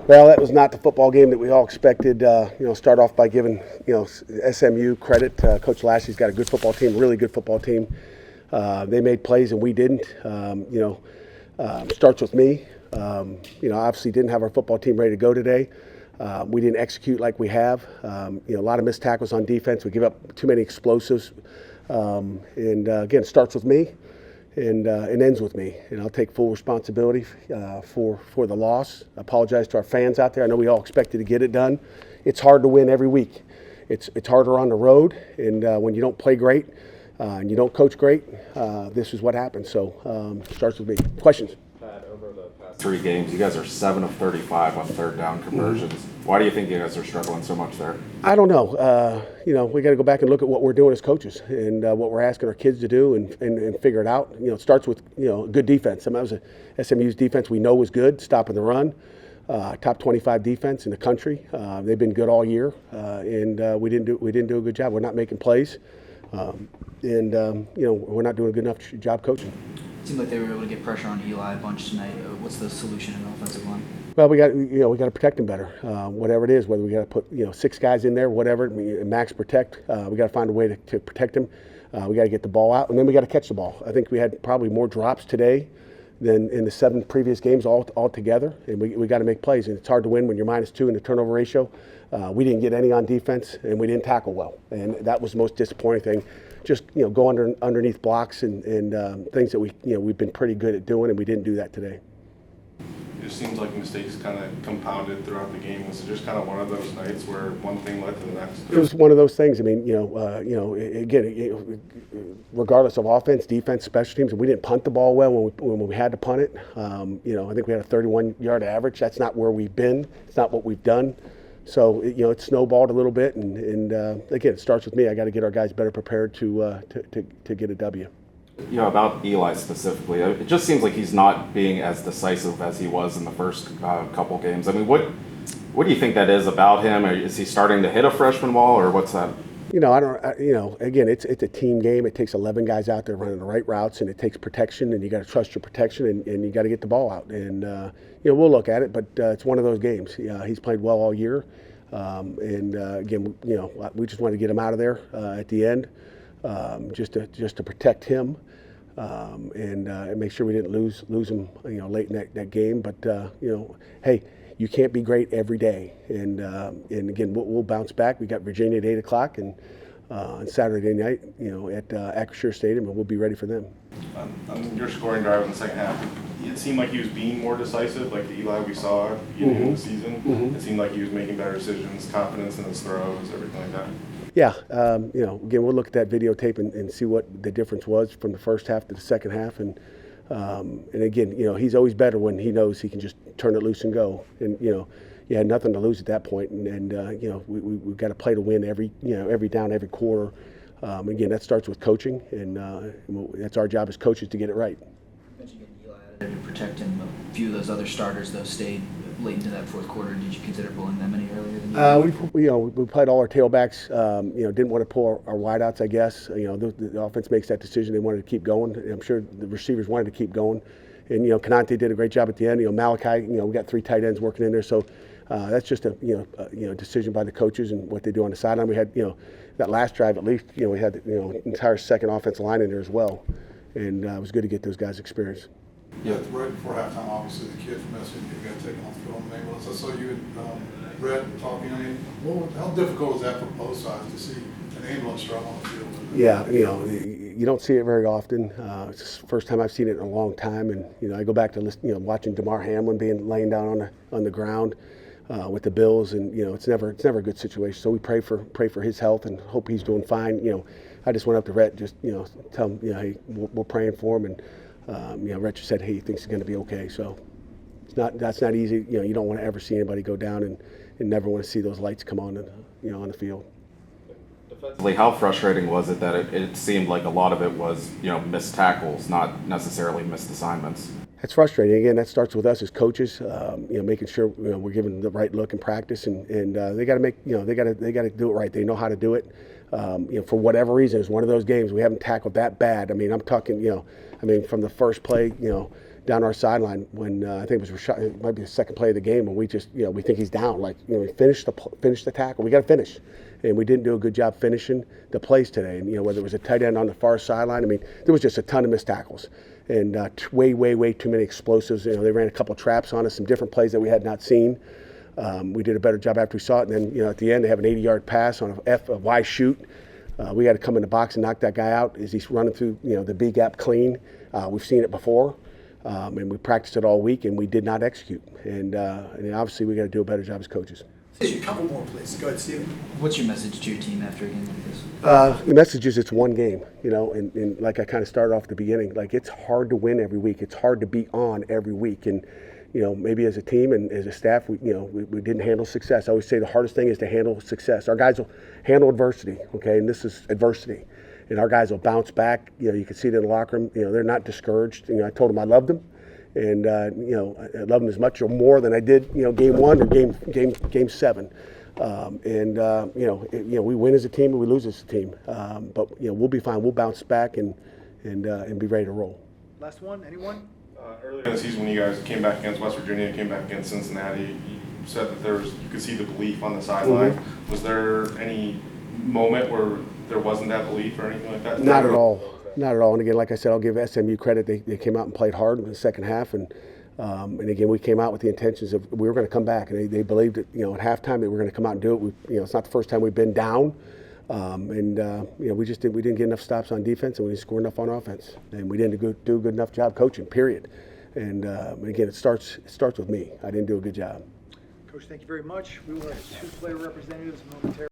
Well, that was not the football game that we all expected. Start off by giving SMU credit. Coach Lashley's got a good football team, really good football team. They made plays and we didn't. Starts with me. Obviously didn't have our football team ready to go today. We didn't execute like we have. A lot of missed tackles on defense. We give up too many explosives. Again, it starts with me. And it ends with me, and I'll take full responsibility for the loss. I apologize to our fans out there. I know we all expected to get it done. It's hard to win every week. It's harder on the road, and when you don't play great and you don't coach great, this is what happens. So it starts with me. Questions? Pat, over the past 3 games, you guys are 7 of 35 on third down conversions. Why do you think you guys are struggling so much there? I don't know. We got to go back and look at what we're doing as coaches and what we're asking our kids to do and figure it out. It starts with good defense. I mean, that was SMU's defense we know was good, stopping the run. Top 25 defense in the country. They've been good all year, and we didn't do a good job. We're not making plays, we're not doing a good enough job coaching. It seemed like they were able to get pressure on Eli a bunch tonight. What's the solution in the offensive line? Well, we got to protect him better. Whatever it is, whether we got to put 6 guys in there, whatever, max protect. We got to find a way to protect him. We got to get the ball out, and then we got to catch the ball. I think we had probably more drops today than in the 7 previous games all together, and we got to make plays. And it's hard to win when you're -2 in the turnover ratio. We didn't get any on defense, and we didn't tackle well, and that was the most disappointing thing. Just go underneath blocks and things that we've been pretty good at doing, and we didn't do that today. It just seems like mistakes kind of compounded throughout the game. Was it just kind of one of those nights where one thing led to the next? It was one of those things. I mean, again, regardless of offense, defense, special teams, we didn't punt the ball well when we had to punt it. I think we had a 31-yard average. That's not where we've been. It's not what we've done. So it snowballed a little bit, and again, it starts with me. I got to get our guys better prepared to get a W. About Eli specifically, it just seems like he's not being as decisive as he was in the first couple games. I mean, what do you think that is about him? Or is he starting to hit a freshman wall, or what's that? Again, it's a team game. It takes 11 guys out there running the right routes, and it takes protection, and you got to trust your protection, and you got to get the ball out. And we'll look at it, but it's one of those games. He's played well all year, again, we just wanted to get him out of there at the end, just to protect him. And make sure we didn't lose him, late in that game. But hey, you can't be great every day. And again, we'll bounce back. We got Virginia at 8:00 and on Saturday night, at Acrisure Stadium, and we'll be ready for them. On your scoring drive in the second half, it seemed like he was being more decisive, like the Eli we saw at the beginning of the season. It seemed like he was making better decisions, confidence in his throws, everything like that. Yeah, again, we'll look at that videotape and see what the difference was from the first half to the second half. And again, he's always better when he knows he can just turn it loose and go. And, you had nothing to lose at that point. And we've got to play to win every down, every quarter. Again, that starts with coaching, and that's our job as coaches to get it right. You mentioned getting Eli out there to protect him. A few of those other starters, though, stayed late into that fourth quarter. Did you consider pulling them any earlier than you? We played all our tailbacks. Didn't want to pull our wideouts. I guess the offense makes that decision. They wanted to keep going. I'm sure the receivers wanted to keep going. And Canante did a great job at the end. Malachi. We got 3 tight ends working in there. So that's just a decision by the coaches and what they do on the sideline. We had that last drive at least. We had entire second offensive line in there as well, and it was good to get those guys experience. Yeah, right before halftime, obviously the kid from SMU got taken off the field on the ambulance. I saw you and Brett talking. I mean, how difficult is that for both sides to see an ambulance drive on the field? Yeah, you don't see it very often. It's the first time I've seen it in a long time, and I go back to watching DeMar Hamlin being laying down on the ground with the Bills, and it's never a good situation. So we pray for his health and hope he's doing fine. I just went up to Rhett, just tell him hey, we're praying for him, and Rhett just said hey, he thinks he's going to be okay. So that's not easy. You don't want to ever see anybody go down and never want to see those lights come on on the field. Defensively, how frustrating was it that it seemed like a lot of it was missed tackles, not necessarily missed assignments? That's frustrating. Again, that starts with us as coaches, making sure we're giving the right look in practice, and they got to make they got to do it right. They know how to do it. For whatever reason, it's one of those games we haven't tackled that bad. I mean, I'm talking, from the first play, down our sideline when I think it might be the second play of the game, when we just, we think he's down. Like, we finish the tackle. We got to finish, and we didn't do a good job finishing the plays today. And whether it was a tight end on the far sideline, I mean, there was just a ton of missed tackles and way too many explosives. They ran a couple traps on us, some different plays that we had not seen. We did a better job after we saw it, and then at the end they have an 80-yard pass on a Y shoot. We got to come in the box and knock that guy out as he's running through the B gap clean. We've seen it before. And we practiced it all week, and we did not execute. And obviously, we got to do a better job as coaches. A couple more, please. Go ahead, Steven. What's your message to your team after a game like this? The message is it's one game, and like I kind of started off at the beginning, like it's hard to win every week. It's hard to be on every week, and maybe as a team and as a staff, we didn't handle success. I always say the hardest thing is to handle success. Our guys will handle adversity, okay, and this is adversity. And our guys will bounce back. You can see it in the locker room. They're not discouraged. I told them I loved them, and I love them as much or more than I did, game one or game 7. We win as a team and we lose as a team. But we'll be fine. We'll bounce back and be ready to roll. Last one. Anyone? Earlier in the season, when you guys came back against West Virginia, came back against Cincinnati, you said that you could see the belief on the sideline. Mm-hmm. Was there any moment where there wasn't that belief or anything like that? Not at all. Not at all. And again, like I said, I'll give SMU credit. They came out and played hard in the second half. And again, we came out with the intentions of we were going to come back. And they believed that, at halftime they were going to come out and do it. It's not the first time we've been down. We didn't get enough stops on defense, and we didn't score enough on offense. And we didn't do a good enough job coaching, period. And again, it starts with me. I didn't do a good job. Coach, thank you very much. We will have 2 player representatives momentarily.